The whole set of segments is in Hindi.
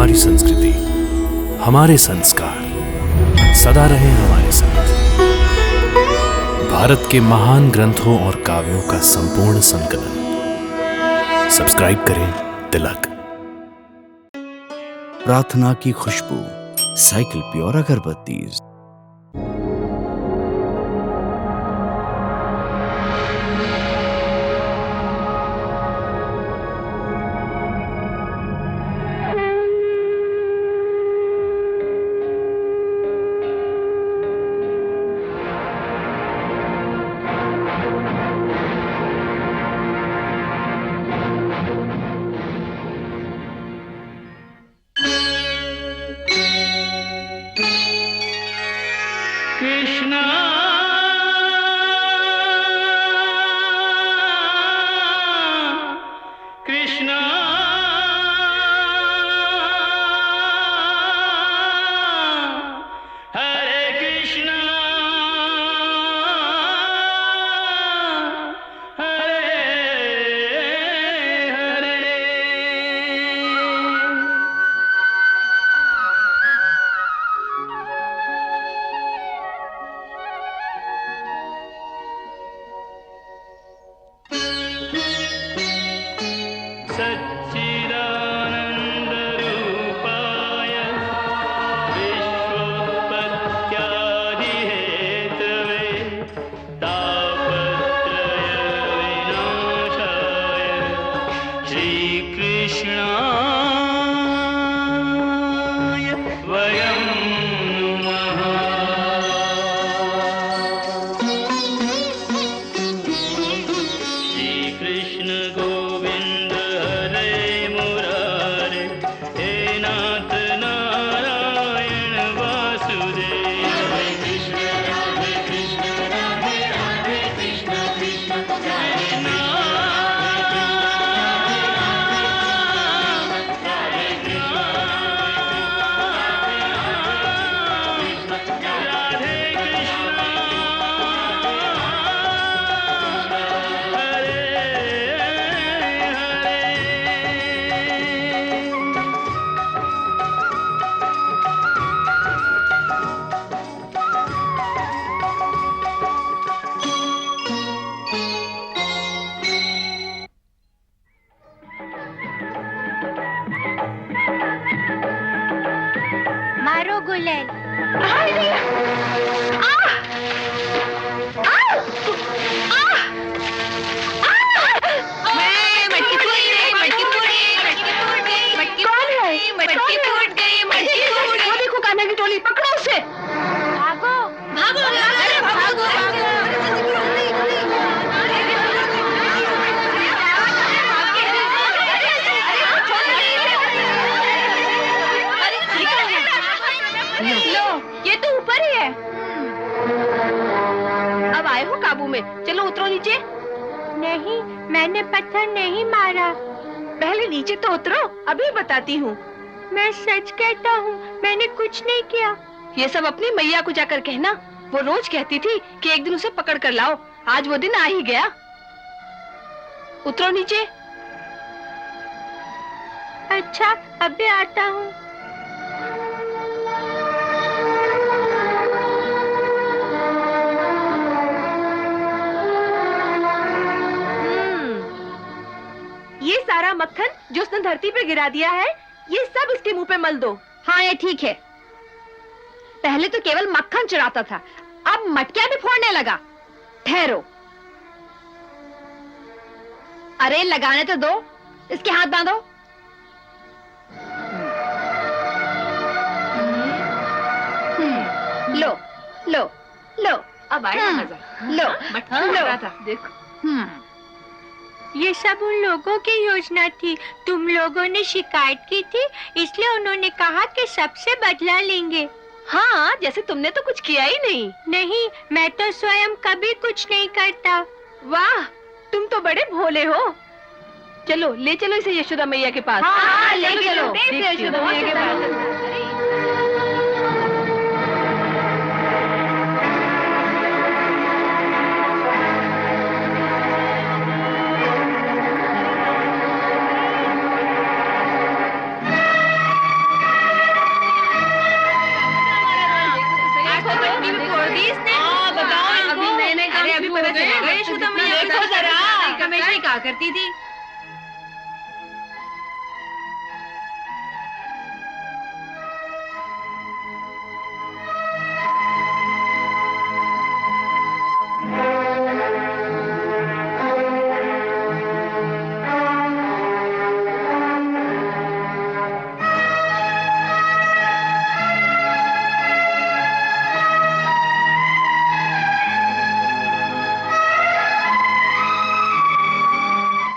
हमारी संस्कृति, हमारे संस्कार सदा रहे हमारे साथ। भारत के महान ग्रंथों और काव्यों का संपूर्ण संकलन। सब्सक्राइब करें तिलक। प्रार्थना की खुशबू, साइकिल प्योर अगरबत्ती। कृष्णा कृष्णा हरे कृष्णा हरे हरे। सच्चिदानन्दरूपाय विश्वोत्पत्त्यादिहेतवे तापत्रयविनाशाय श्रीकृष्णाय वयं नमः। श्रीकृष्ण गोविंद हरे मुरारे, हे नाथ नारायण वासुदेव। हरे कृष्ण राधे राधे कृष्ण कृष्ण कृष्ण राधे कृष्ण राधे कृष्ण हरे हरे। मारो गुलेल। देखो कान्हा की टोली, पकड़ो उसे। भागो भागो, अरे भागो लो, ये तो ऊपर ही है। अब आए हो काबू में, चलो उतरो नीचे। नहीं, मैंने पत्थर नहीं मारा। पहले नीचे तो उतरो, अभी बताती हूँ। मैं सच कहता हूँ, मैंने कुछ नहीं किया। ये सब अपनी मैया को जाकर कहना। वो रोज कहती थी कि एक दिन उसे पकड़ कर लाओ। आज वो दिन आ ही गया। उतरो नीचे। अच्छा, अभी आता हूँ। ये सारा मक्खन जो उसने धरती पे गिरा दिया है, ये सब इसके मुंह पे मल दो। हाँ, ये ठीक है। पहले तो केवल मक्खन चुराता था, अब मटकियां भी फोड़ने लगा। ठहरो। अरे लगाने तो दो, इसके हाथ बांधो। लो लो लो, अब आया मजा। लो लो, देखो। ये सब उन लोगों की योजना थी। तुम लोगों ने शिकायत की थी, इसलिए उन्होंने कहा कि सबसे बदला लेंगे। हाँ, जैसे तुमने तो कुछ किया ही नहीं। नहीं, मैं तो स्वयं कभी कुछ नहीं करता। वाह, तुम तो बड़े भोले हो। चलो ले चलो इसे यशोदा मैया के पास। हाँ, ले चलो, चलो। यशोदा मैया के पास। करती थी।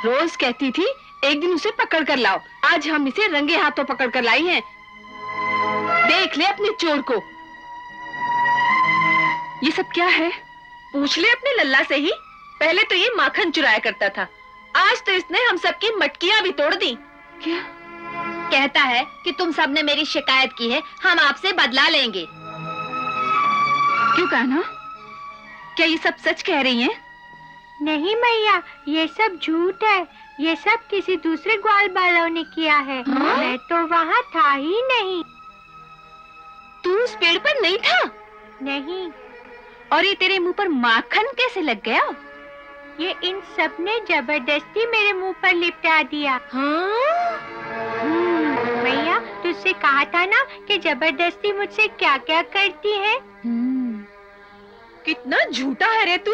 रोज कहती थी एक दिन उसे पकड़ कर लाओ, आज हम इसे रंगे हाथों पकड़ कर लाई हैं। देख ले अपने चोर को। ये सब क्या है? पूछ ले अपने लल्ला से ही। पहले तो ये माखन चुराया करता था, आज तो इसने हम सबकी मटकियां भी तोड़ दी। क्या कहता है कि तुम सबने मेरी शिकायत की है, हम आपसे बदला लेंगे। क्यों कहना? क्या ये सब सच कह रही हैं? नहीं मैया, ये सब झूठ है। ये सब किसी दूसरे ग्वाल वालों ने किया है। हाँ? मैं तो वहाँ था ही नहीं। तू उस पेड़ पर नहीं था? नहीं। और ये तेरे मुंह पर माखन कैसे लग गया? ये इन सब ने जबरदस्ती मेरे मुंह पर लिपटा दिया। हाँ? मैया, तुझसे कहा था ना कि जबरदस्ती मुझसे क्या क्या करती है। कितना झूठा है रे तू।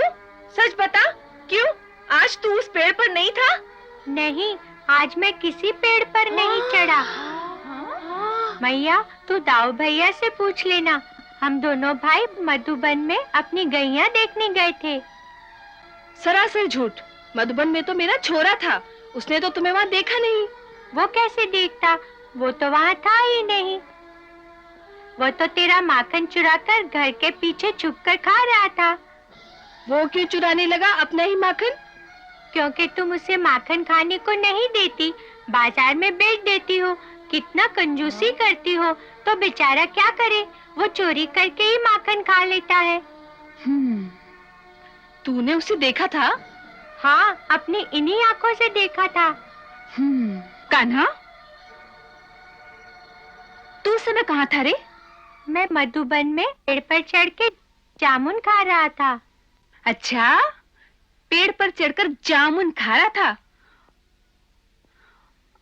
सच बता, क्यों आज तू उस पेड़ पर नहीं था? नहीं, आज मैं किसी पेड़ पर नहीं चढ़ा। मैया, तू दाऊ भैया से पूछ लेना। हम दोनों भाई मधुबन में अपनी गैया देखने गए थे। सरासर झूठ। मधुबन में तो मेरा छोरा था, उसने तो तुम्हें वहाँ देखा नहीं। वो कैसे देखता? वो तो वहाँ था ही नहीं। वो तो तेरा माखन चुराकर घर के पीछे छुपकर खा रहा था। वो क्यों चुराने लगा अपना ही माखन? क्योंकि तुम उसे माखन खाने को नहीं देती, बाजार में बेच देती हो। कितना कंजूसी करती हो। तो बेचारा क्या करे, वो चोरी करके ही माखन खा लेता है। तूने उसे देखा था? हाँ, अपनी इन्हीं आंखों से देखा था। कान्हा, तू उस समय कहाँ था रे? मैं मधुबन में पेड़ पर चढ़ के जामुन खा रहा था। अच्छा, पेड़ पर चढ़कर जामुन खा रहा था।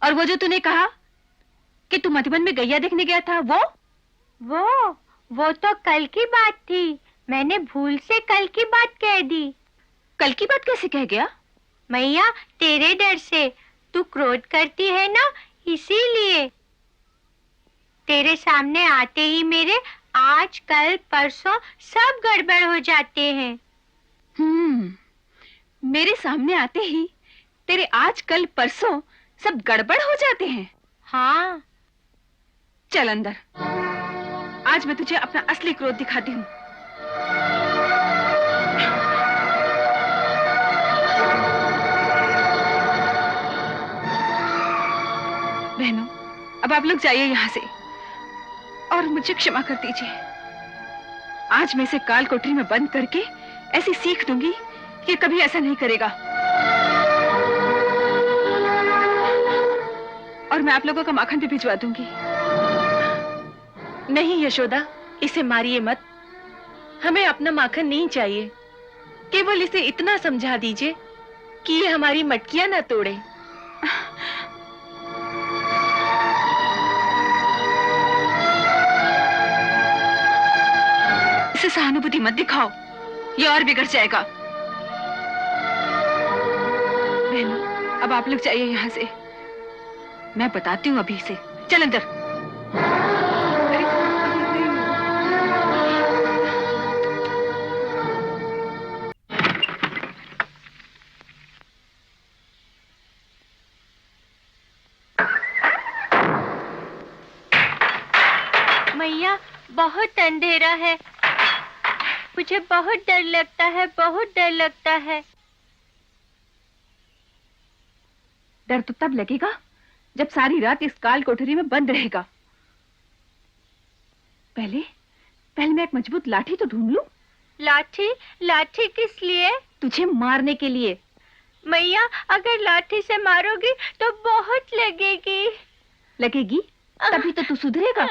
और वो जो तूने कहा कि तू मधुबन में गैया देखने गया था, वो तो कल की बात थी। मैंने भूल से कल की बात कह दी। कल की बात कैसे कह गया? मैया, तेरे डर से। तू क्रोध करती है ना, इसीलिए। तेरे सामने आते ही मेरे आज कल परसों सब गड़बड़ हो जाते हैं। मेरे सामने आते ही तेरे आज कल परसों सब गड़बड़ हो जाते हैं। हाँ। चल अंदर, आज मैं तुझे अपना असली क्रोध दिखाती हूँ। बहनों, अब आप लोग जाइए यहाँ से और मुझे क्षमा कर दीजिए। आज मैं इसे काल कोठरी में बंद करके ऐसी सीख दूंगी कि कभी ऐसा नहीं करेगा। और मैं आप लोगों का माखन भी भिजवा दूंगी। नहीं यशोदा, इसे मारिए मत। हमें अपना माखन नहीं चाहिए। केवल इसे इतना समझा दीजिए कि ये हमारी मटकियां ना तोड़े। इसे सहानुभूति मत दिखाओ, ये और बिगड़ जाएगा। बहनों, अब आप लोग जाइए यहाँ से। मैं बताती हूँ अभी से। चल अंदर। मैया, बहुत अंधेरा है। मुझे बहुत डर लगता है, बहुत डर लगता है। डर तो तब लगेगा जब सारी रात इस काल कोठरी में बंद रहेगा। पहले मैं एक मजबूत लाठी तो ढूंढ लूं। लाठी? लाठी किस लिए? तुझे मारने के लिए। मैया, अगर लाठी से मारोगी तो बहुत लगेगी। लगेगी? तभी तो तू सुधरेगा।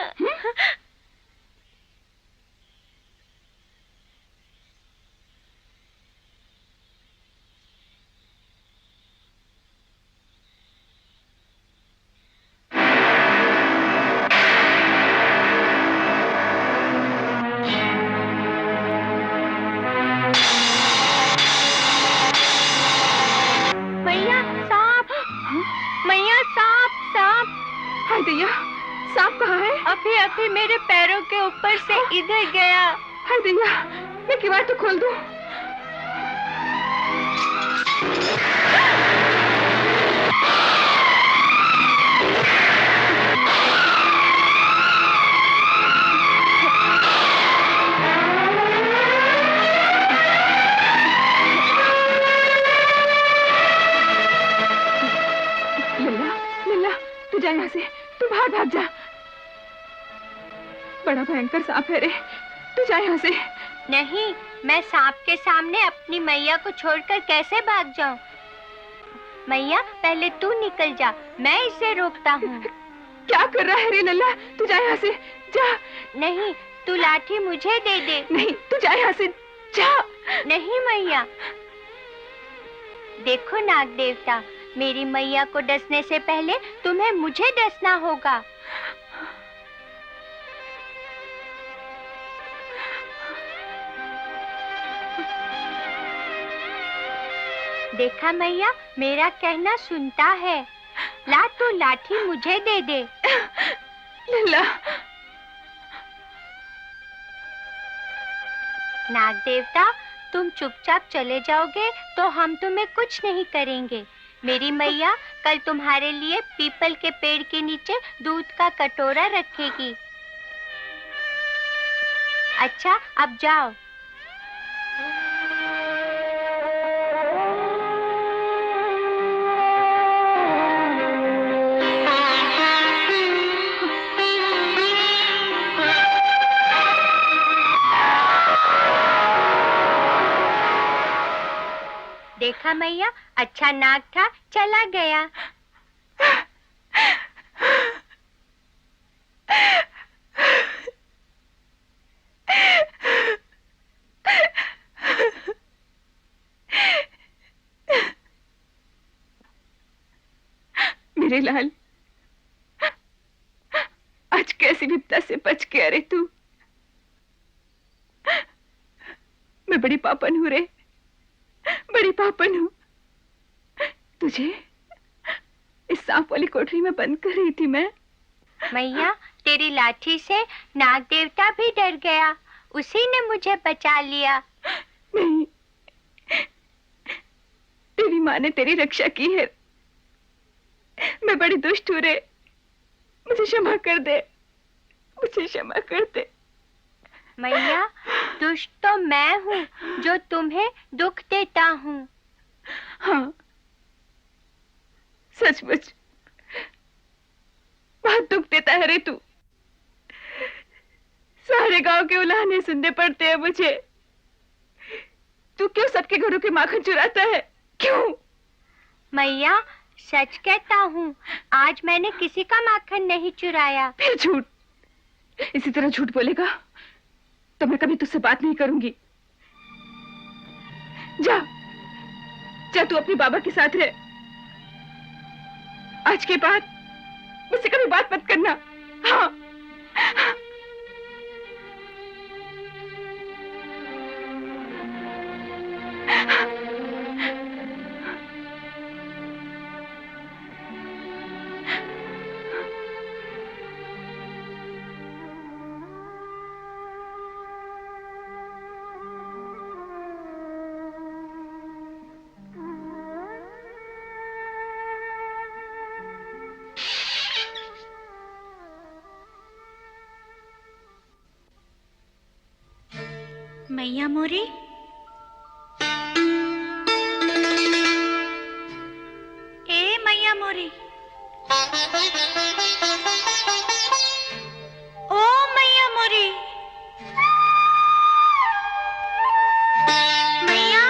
दैया, सांप कहाँ है? अभी अभी मेरे पैरों के ऊपर से इधर गया। हाय दैया, मैं किवाड़ तो खोल दूं। जा यहाँ से, तू बाहर भाग जा। बड़ा भयंकर सांप है रे, तू जा यहाँ से। नहीं, मैं सांप के सामने अपनी मैया को छोड़कर कैसे भाग जाऊं? मैया, पहले तू निकल जा, मैं इसे रोकता हूँ। क्या कर रहा है रे लल्ला? तू जा यहाँ से, जा। नहीं, तू लाठी मुझे दे दे। नहीं, तू जा यहाँ से, जा। नहीं मैया। देखो नाग देवता, मेरी मैया को डसने से पहले तुम्हें मुझे डसना होगा। देखा मैया, मेरा कहना सुनता है। ला, तू लाठी मुझे दे दे। लल्ला। नाग देवता, तुम चुपचाप चले जाओगे तो हम तुम्हें कुछ नहीं करेंगे। मेरी मैया कल तुम्हारे लिए पीपल के पेड़ के नीचे दूध का कटोरा रखेगी। अच्छा, अब जाओ। देखा मैया, अच्छा नाग था, चला गया। मेरे लाल, आज कैसी विपदा से बच के अरे तू। मैं बड़ी पापन हूँ रे, बड़ी पापन हूँ। तुझे इस सांप वाली कोठरी में बंद कर रही थी मैं। मैया, तेरी लाठी से नाग देवता भी डर गया, उसी ने मुझे बचा लिया। नहीं, तेरी माँ ने तेरी रक्षा की है। मैं बड़ी दुष्ट हूँ रे, मुझे क्षमा कर दे, मुझे क्षमा कर दे। मैया, दुष्ट तो मैं हूँ जो तुम्हें दुख देता हूँ। हाँ, सचमुच बहुत दुख देता है रे तू। सारे गांव के उलाहने सुनने पड़ते हैं मुझे। तू क्यों सबके घरों के माखन चुराता है? क्यों? मैया, सच कहता हूँ, आज मैंने किसी का माखन नहीं चुराया। फिर झूठ। इसी तरह झूठ बोलेगा तो मैं कभी तुझसे बात नहीं करूंगी। जा, जा तू अपने बाबा के साथ रह। आज के बाद मुझसे कभी बात मत करना। हाँ। मैया मोरी, ए मैया मोरी, ओ मैया मोरी, मैया,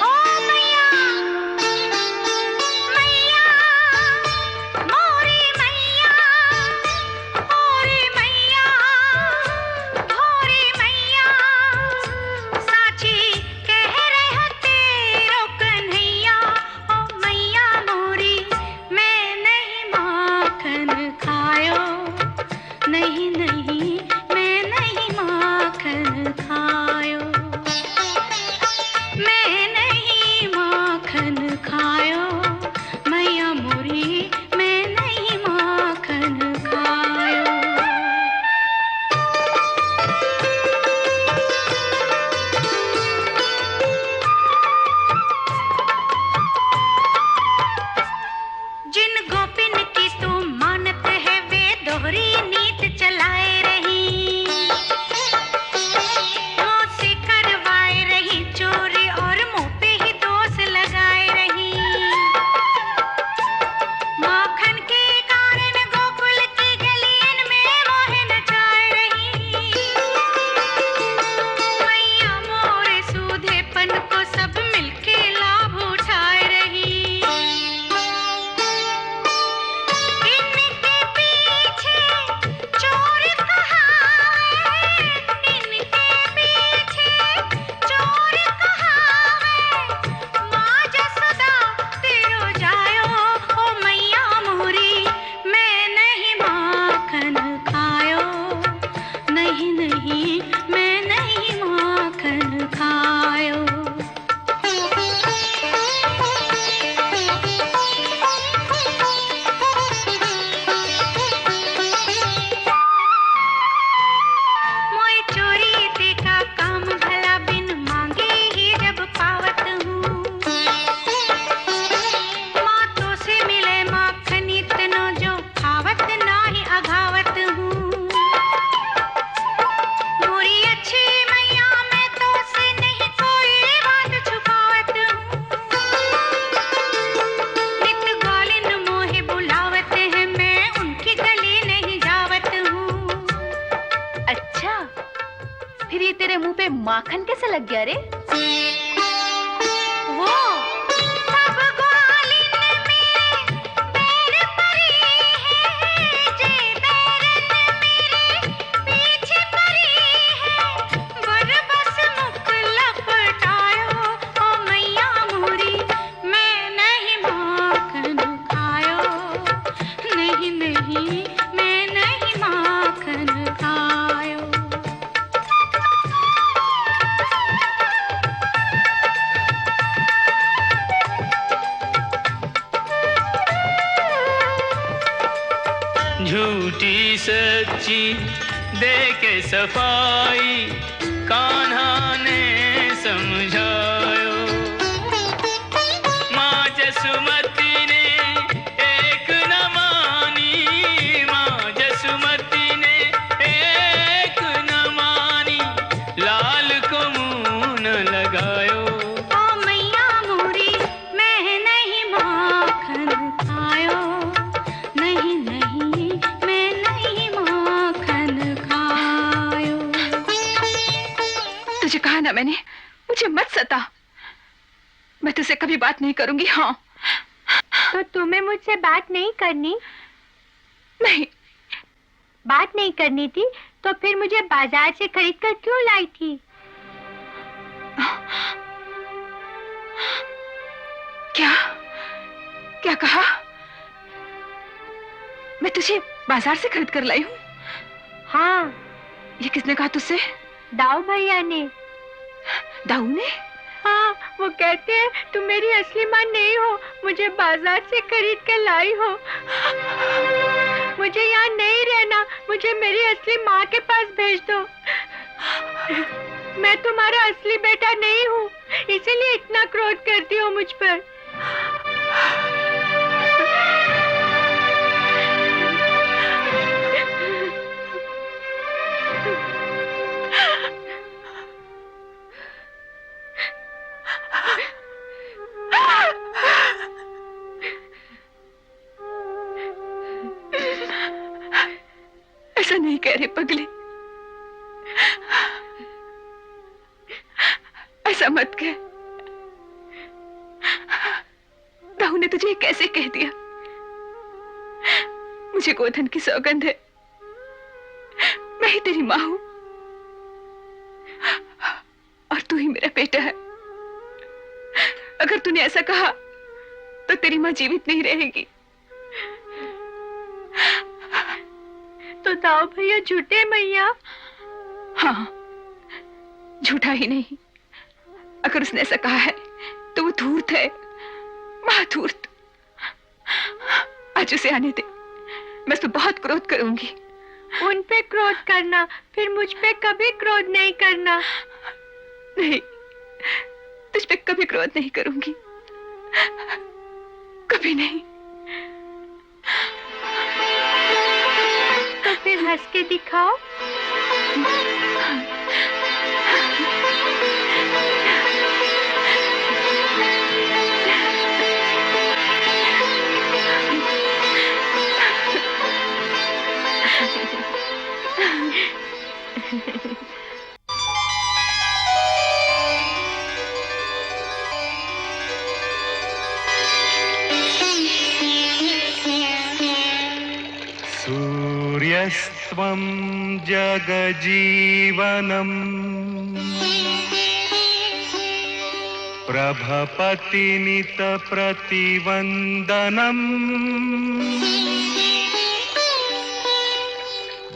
ओ मैया, मैया, मोरी मैया, मोरी मैया, मोरी मैया, साची कह रहे तेरो कन्हैया, ओ मैया मोरी, मैं नहीं माखन खायो, नहीं नहीं, मैं नहीं माखन खायो, मैं नहीं माखन खायो, मैया मोरी, मैं नहीं माखन पे माखन कैसे लग गया रे? वो सब ग्वालिन में बैर परी है, जे बैरन मेरे पीछे परी है। बर बस मुख लपटायो, ओ मैया मोरी, मैं नहीं माखन खायो। नहीं नहीं, मैं नहीं माखन खायो। झूठी सच्ची दे के सफाई कान्हा ने समझायो। माँ जसुमती ने एक न मानी, माँ जसुमती ने एक न मानी, लाल को मुंह न लगायो। ओ मैया मोरी, मैं नहीं माखन खायो। नहीं नहीं, मैं नहीं माखन खायो। तुझे कहा ना मैंने, मुझे मत सता। मैं तुझसे कभी बात नहीं करूंगी। हाँ तो तुम्हें मुझसे बात नहीं करनी? नहीं। बात नहीं करनी थी तो फिर मुझे बाजार से खरीद कर क्यों लाई थी? क्या क्या कहा? मैं तुझे बाजार से खरीद कर लाई हूँ? हाँ, ये किसने कहा तुझसे? दाऊ भैया ने। दाऊ ने? हाँ, वो कहते हैं तुम मेरी असली माँ नहीं हो, मुझे बाजार से खरीद कर लाई हो। मुझे यहाँ नहीं रहना, मुझे मेरी असली माँ के पास भेज दो। मैं तुम्हारा असली बेटा नहीं हूँ, इसीलिए इतना क्रोध करती हो मुझ पर। ऐसा नहीं कह रहे पगले, ऐसा मत कह। दाऊ ने तुझे कैसे कह दिया? मुझे गोधन की सौगंध है, मैं ही तेरी माँ हूं और तू ही मेरा बेटा है। अगर तूने ऐसा कहा तो तेरी माँ जीवित नहीं रहेगी। तो दाऊ भैया झूठे मैया? हाँ, झूठा ही नहीं। अगर उसने ऐसा कहा है तो वो धूर्त है, महाधूर्त। आज उसे आने दे, मैं उस पर बहुत क्रोध करूंगी। उन पे क्रोध करना, फिर मुझ पे कभी क्रोध नहीं करना। नहीं, तुझ पे कभी क्रोध नहीं करूंगी, कभी नहीं। तो फिर हंस के दिखाओ। सूर्यस्त्वं जगजीवनम् प्रभपतिनितप्रतिवन्दनम्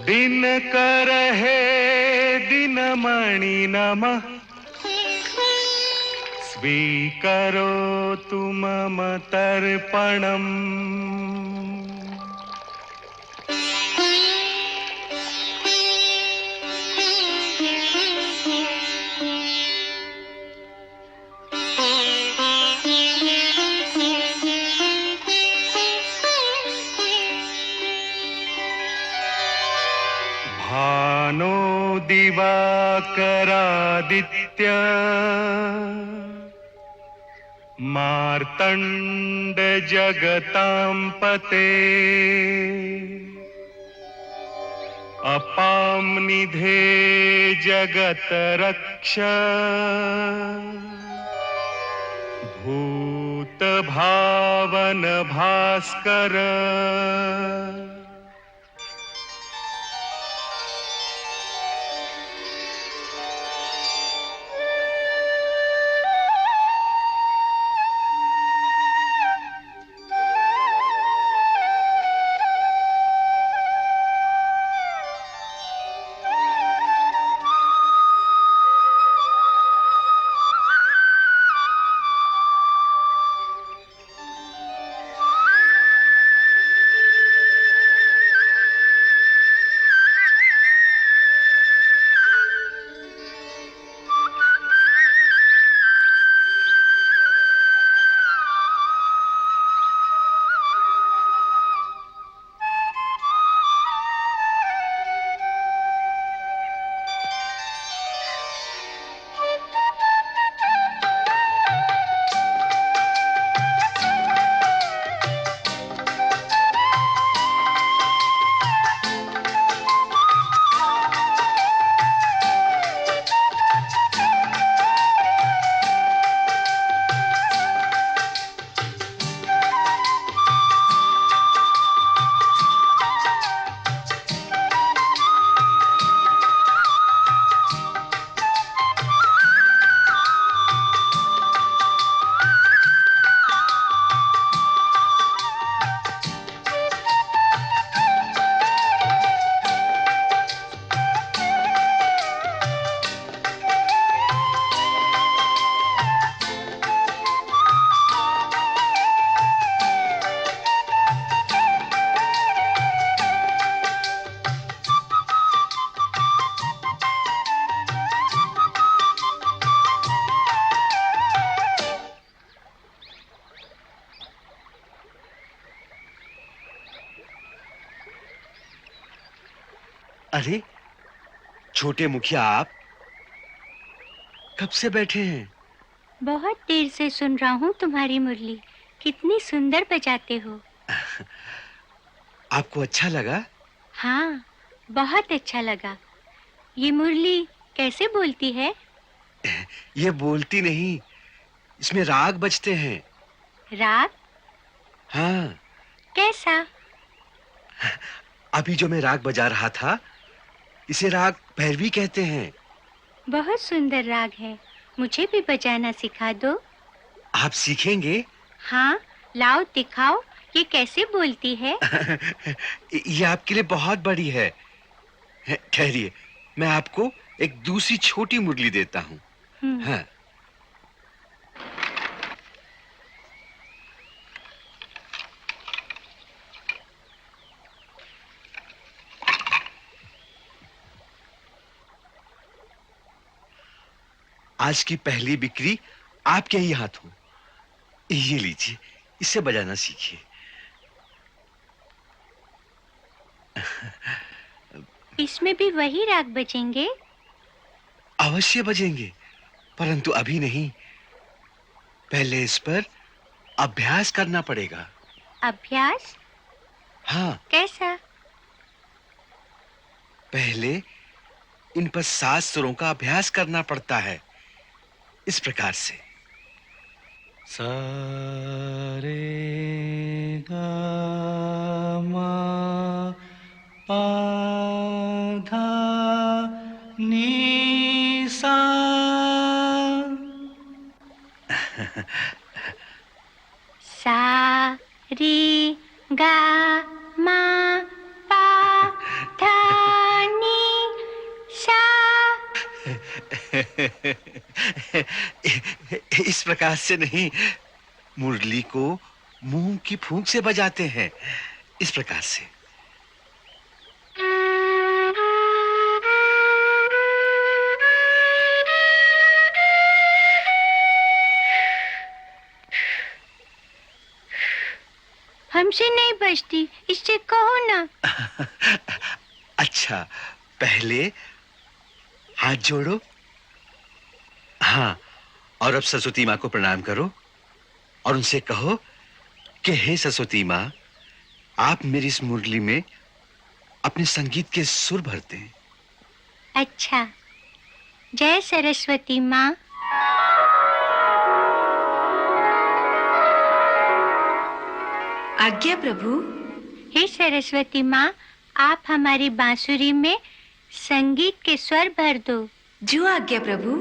दिनकर हे दिनमणि नमः स्वीकरोतु मम तर्पणम्। भानो दिवाकरादित्य मार्तण्ड जगतां पते अपां निधे जगत रक्ष भूत भावन भास्कर अरे छोटे मुखिया, आप कब से बैठे हैं? बहुत देर से सुन रहा हूँ तुम्हारी मुरली। कितनी सुंदर बजाते हो। आपको अच्छा लगा? हाँ, बहुत अच्छा लगा। ये मुरली कैसे बोलती है? ये बोलती नहीं, इसमें राग बजते हैं। राग? हाँ। कैसा? अभी जो मैं राग बजा रहा था, इसे राग भैरवी कहते हैं। बहुत सुंदर राग है, मुझे भी बजाना सिखा दो। आप सीखेंगे? हाँ, लाओ दिखाओ, ये कैसे बोलती है? ये आपके लिए बहुत बड़ी है। ठहरिए, मैं आपको एक दूसरी छोटी मुरली देता हूँ। हाँ। आज की पहली बिक्री आपके ही हाथों। ये लीजिए, इसे बजाना सीखिए। इसमें भी वही राग बजेंगे? अवश्य बजेंगे, परंतु अभी नहीं। पहले इस पर अभ्यास करना पड़ेगा। अभ्यास? हाँ। कैसा? पहले इन पर 7 सुरों का अभ्यास करना पड़ता है, इस प्रकार से। सा रे गा मा पा धा नी सा। सा रे गा मा पा धा नी सा। इस प्रकार से नहीं, मुरली को मुंह की फूंक से बजाते हैं, इस प्रकार से। हमसे नहीं बजती, इससे कहो ना। अच्छा, पहले हाथ जोड़ो। हाँ, और अब सरस्वती माँ को प्रणाम करो और उनसे कहो कि हे सरस्वती माँ, आप मेरी इस मुरली में अपने संगीत के सुर भरते हैं। अच्छा, जय सरस्वती माँ। आज्ञा प्रभु। हे सरस्वती माँ, आप हमारी बांसुरी में संगीत के स्वर भर दो। जो आज्ञा प्रभु।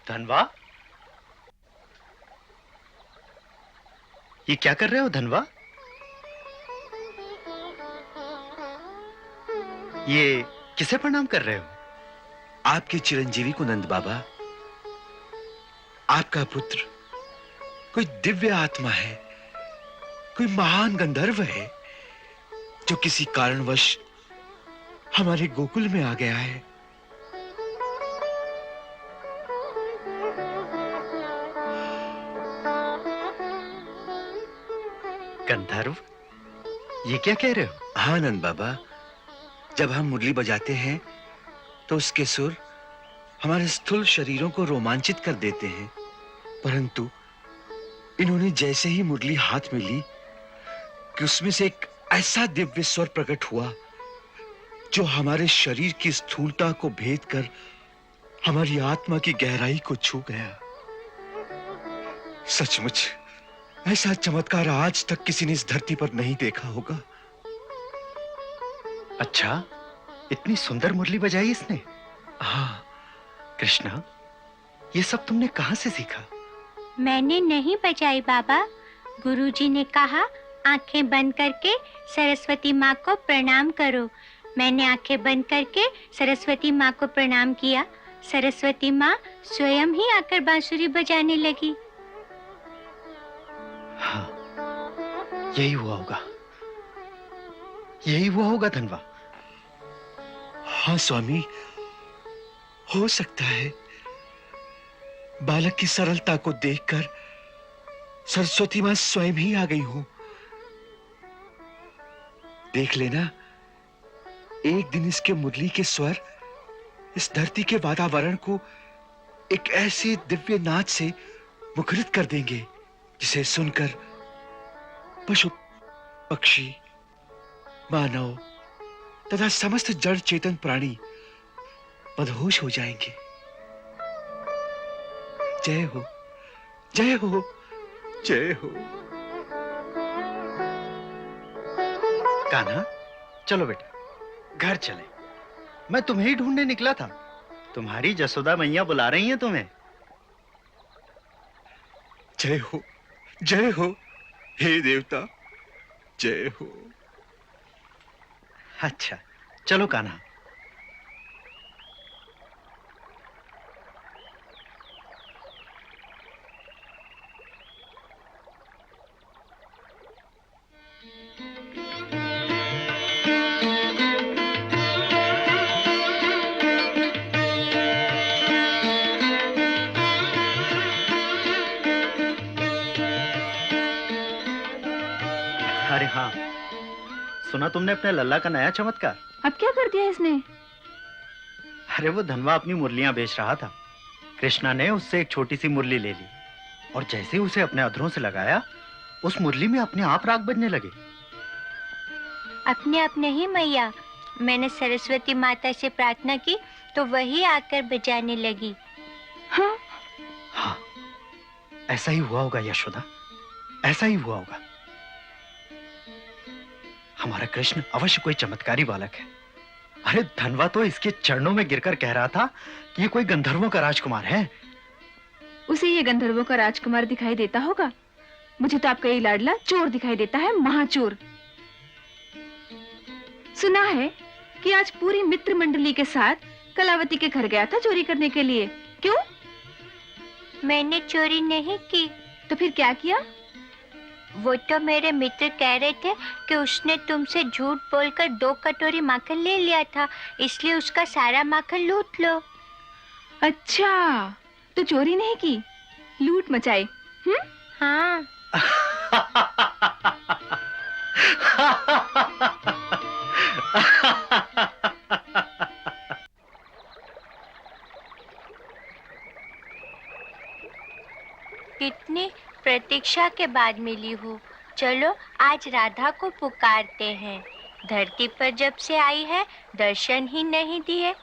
धनवा, ये क्या कर रहे हो धनवा? ये किसे प्रणाम कर रहे हो? आपके चिरंजीवी को नंद बाबा। आपका पुत्र कोई दिव्य आत्मा है, कोई महान गंधर्व है जो किसी कारणवश हमारे गोकुल में आ गया है। गंधर्व? ये क्या कह रहे हो? हाँ नंद बाबा, जब हम मुरली बजाते हैं तो उसके सुर हमारे स्थूल शरीरों को रोमांचित कर देते हैं, परंतु इन्होंने जैसे ही मुरली हाथ में ली कि उसमें से एक ऐसा दिव्य स्वर प्रकट हुआ जो हमारे शरीर की स्थूलता को भेद कर हमारी आत्मा की गहराई को छू गया। सचमुच ऐसा चमत्कार आज तक किसी ने इस धरती पर नहीं देखा होगा। अच्छा, इतनी सुंदर मुरली बजाई इसने? हाँ। कृष्णा, ये सब तुमने कहां से सीखा? मैंने नहीं बजाई बाबा, गुरुजी ने कहा आंखें बंद करके सरस्वती माँ को प्रणाम करो। मैंने आंखें बंद करके सरस्वती माँ को प्रणाम किया। सरस्वती माँ स्वयं ही आकर बांसुरी बजाने लगी। हाँ, यही हुआ होगा, यही हुआ होगा धनवा। हाँ स्वामी, हो सकता है। बालक की सरलता को देखकर सरस्वती मां स्वयं ही आ गई हो। देख लेना, एक दिन इसके मुरली के स्वर इस धरती के वातावरण को एक ऐसे दिव्य नाद से मुखरित कर देंगे जिसे सुनकर पशु, पक्षी, मानव तथा समस्त जड़ चेतन प्राणी मदहोश हो जाएंगे। जय हो, जय हो, जय हो। कान्हा, चलो बेटा घर चले। मैं तुम्हें ही ढूंढने निकला था। तुम्हारी जसोदा मैया बुला रही हैं तुम्हें। जय हो, जय हो, हे देवता, जय हो। अच्छा, चलो कान्हा। अरे हाँ, सुना तुमने अपने लल्ला का नया चमत्कार? अब क्या कर दिया इसने? अरे वो धनवा अपनी मुरलियां बेच रहा था। कृष्णा ने उससे एक छोटी सी मुरली ले ली और जैसे ही उसे अपने अधरों से लगाया, उस मुरली में अपने आप राग बजने लगे। अपने अपने ही मैया, मैंने सरस्वती माता से प्रार्थना की तो वही आकर बजाने लगी। हाँ, हाँ, ऐसा ही हुआ होगा यशोदा, ऐसा ही हुआ होगा। हमारा कृष्ण अवश्य कोई चमत्कारी बालक है। अरे धनवा तो इसके चरणों में गिरकर कह रहा था कि ये कोई गंधर्वों का राजकुमार है। उसे ये गंधर्वों का राजकुमार दिखाई देता होगा। मुझे तो आपका ये लाडला चोर दिखाई देता है, महाचोर। सुना है कि आज पूरी मित्र मंडली के साथ कलावती के घर गया था चोरी करने के लिए। क्यों? मैंने चोरी नहीं की। तो फिर क्या किया? वो तो मेरे मित्र कह रहे थे कि उसने तुमसे झूठ बोलकर 2 कटोरी माखन ले लिया था, इसलिए उसका सारा माखन लूट लो। अच्छा, तो चोरी नहीं की, लूट मचाई। हाँ। कितनी प्रतीक्षा के बाद मिली हूँ। चलो आज राधा को पुकारते हैं। धरती पर जब से आई है दर्शन ही नहीं दिए।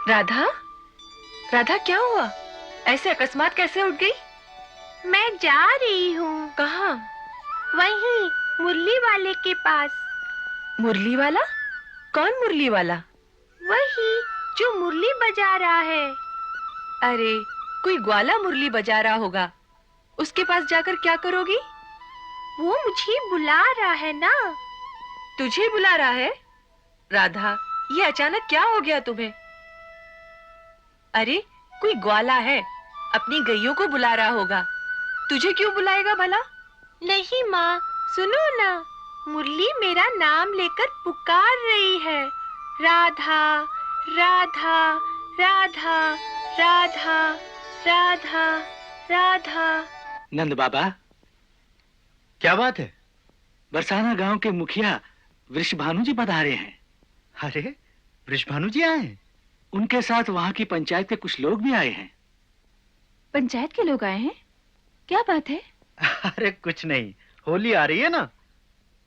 राधा, राधा क्या हुआ? ऐसे अकस्मात कैसे उठ गई? मैं जा रही हूँ। कहाँ? वहीं मुरली वाले के पास। मुरली वाला? कौन मुरली वाला? वही जो मुरली बजा रहा है। अरे कोई ग्वाला मुरली बजा रहा होगा। उसके पास जाकर क्या करोगी? वो मुझे बुला रहा है ना। तुझे बुला रहा है? राधा, ये अचानक क्या हो गया तुम्हें? अरे कोई ग्वाला है, अपनी गैयों को बुला रहा होगा। तुझे क्यों बुलाएगा भला? नहीं माँ, सुनो ना, मुरली मेरा नाम लेकर पुकार रही है। राधा राधा राधा राधा राधा राधा। नंद बाबा, क्या बात है? बरसाना गांव के मुखिया वृषभानु जी पधारे हैं। अरे वृषभानु जी आए हैं? उनके साथ वहां की पंचायत के कुछ लोग भी आए हैं। पंचायत के लोग आए हैं? क्या बात है? अरे कुछ नहीं, होली आ रही है ना।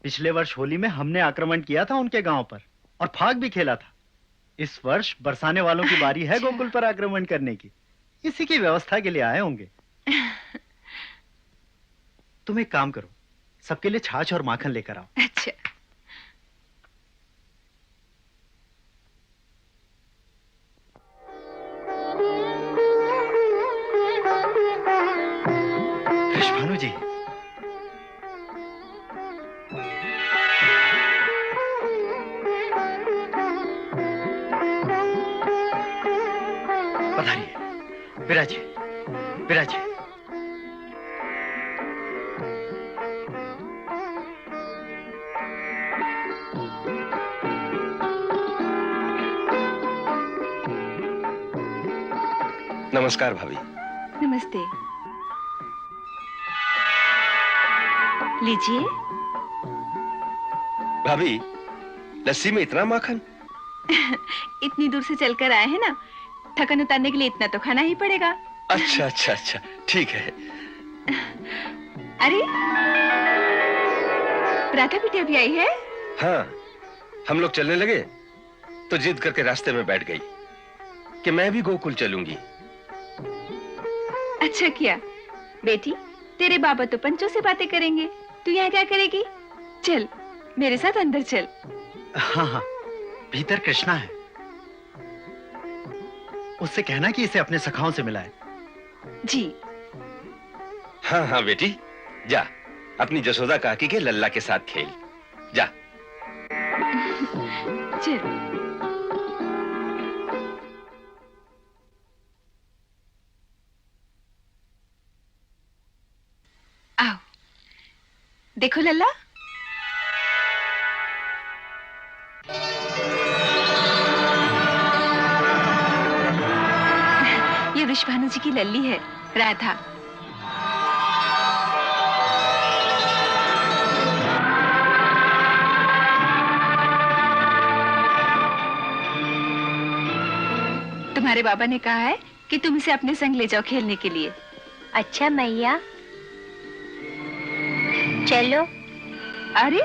पिछले वर्ष होली में हमने आक्रमण किया था उनके गांव पर और फाग भी खेला था। इस वर्ष बरसाने वालों की बारी है गोकुल पर आक्रमण करने की। इसी की व्यवस्था के लिए आए होंगे। तुम एक काम करो, सबके लिए छाछ और माखन लेकर आओ। अच्छा। विश्वभानु जी, पधारिए, विराजिए, विराजिए। नमस्कार भाभी। नमस्ते। लीजिए। भाभी, लस्सी में इतना माखन? इतनी दूर से चलकर आए हैं ना, थकन उतारने के लिए इतना तो खाना ही पड़ेगा। अच्छा अच्छा अच्छा, ठीक है। अरे, राधा बिटिया भी आई है? हाँ, हम लोग चलने लगे तो जिद करके रास्ते में बैठ गई कि मैं भी गोकुल चलूंगी। अच्छा किया। बेटी, तेरे बाबा तो पंचों से बातें करेंगे, तू यहाँ क्या करेगी? चल, मेरे साथ अंदर चल। हाँ हाँ, भीतर कृष्णा है, उससे कहना कि इसे अपने सखाओं से मिलाए। जी। हाँ हाँ बेटी, जा अपनी जसोदा काकी के लल्ला के साथ खेल, जा। चल। आओ, देखो लल्ला, ये विश्वभानु जी की लल्ली है, राधा। तुम्हारे बाबा ने कहा है कि तुम इसे अपने संग ले जाओ खेलने के लिए। अच्छा मैया, चलो। अरे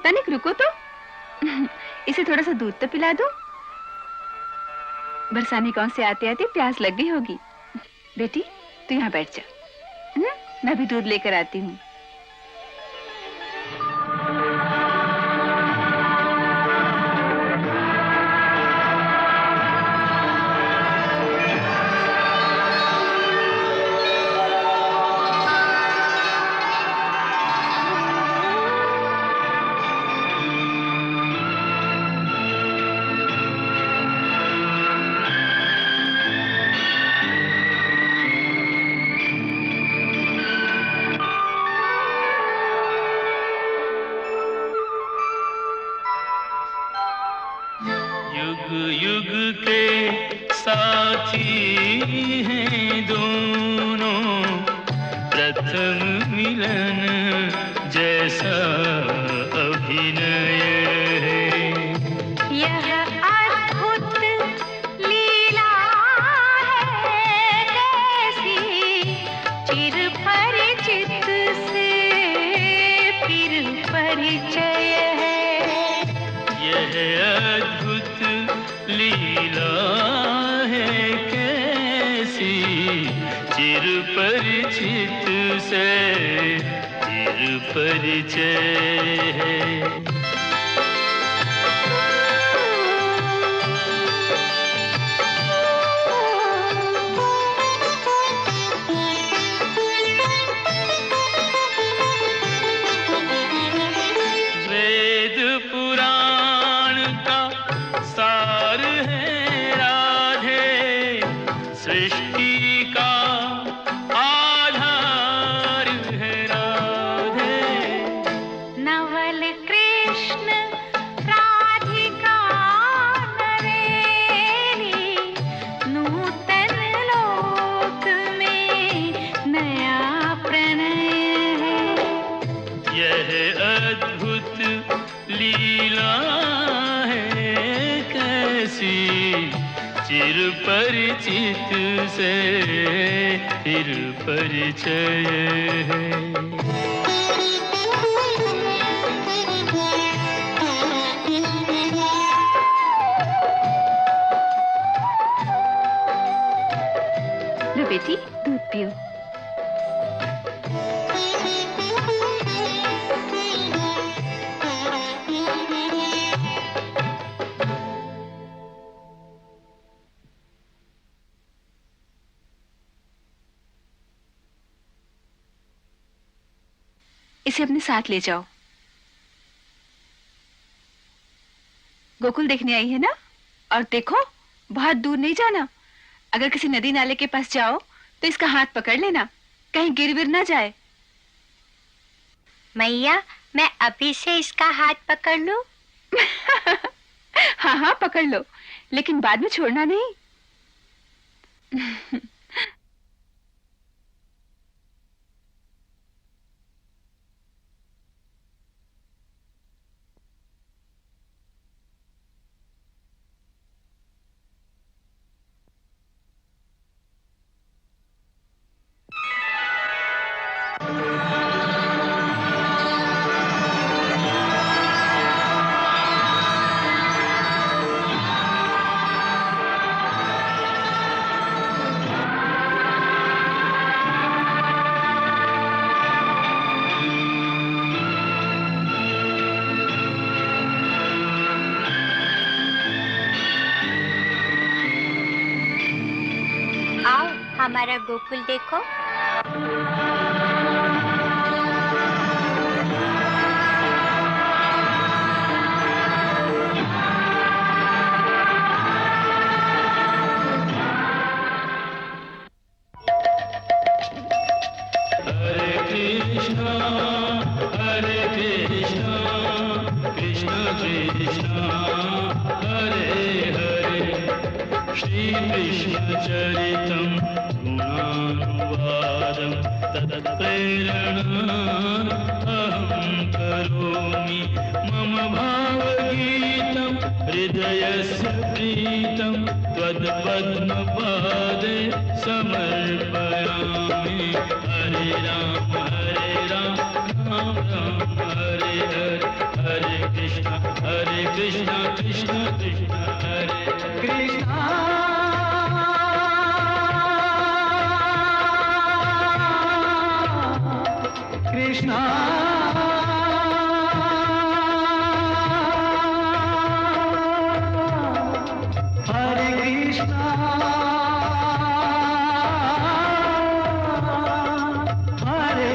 तनिक रुको तो, इसे थोड़ा सा दूध तो पिला दो। बरसाने गांव से आते आते प्यास लग गई होगी। बेटी, तू यहाँ बैठ जा, मैं भी दूध लेकर आती हूँ। युग युग के साथी हैं दोनों, प्रथम मिलन जैसा अभिनय है। यह अद्भुत लीला है कैसी, चिर परिचित से फिर परिचय है। यह अद्भुत लीला है कैसी, चिर परिचित से चिर परिचय है। वेद पुराण का सार है राधे, सृष्टि का आधार है राधे। नवल कृष्ण राधिका नरेली, नूतन लोक में नया प्रणय है। यह अद्भुत लीला है कैसी, चिर परिचित से फिर परिचय है। लो बेटी, दूध पियो। इसे अपने साथ ले जाओ। गोकुल देखने आई है ना? और देखो, बहुत दूर नहीं जाना। अगर किसी नदी नाले के पास जाओ तो इसका हाथ पकड़ लेना, कहीं गिर विर ना जाए। मैया, मैं अभी से इसका हाथ पकड़ लूं? हाँ हाँ पकड़ लो, लेकिन बाद में छोड़ना नहीं। आओ, हमारा गोकुल देखो। हरे कृष्णा कृष्ण कृष्ण हरे हरे, श्री कृष्ण चरितम गुणानुवादम तत्प्रेरणा अहं करोमि। मम भावगीतं हृदयस्य प्रीतं त्वत्पद्मपादे समर्पयामि। हरे राम राम राम हरे हरे, हरे कृष्ण कृष्ण कृष्ण हरे कृष्ण। कृष्णा हरे कृष्णा हरे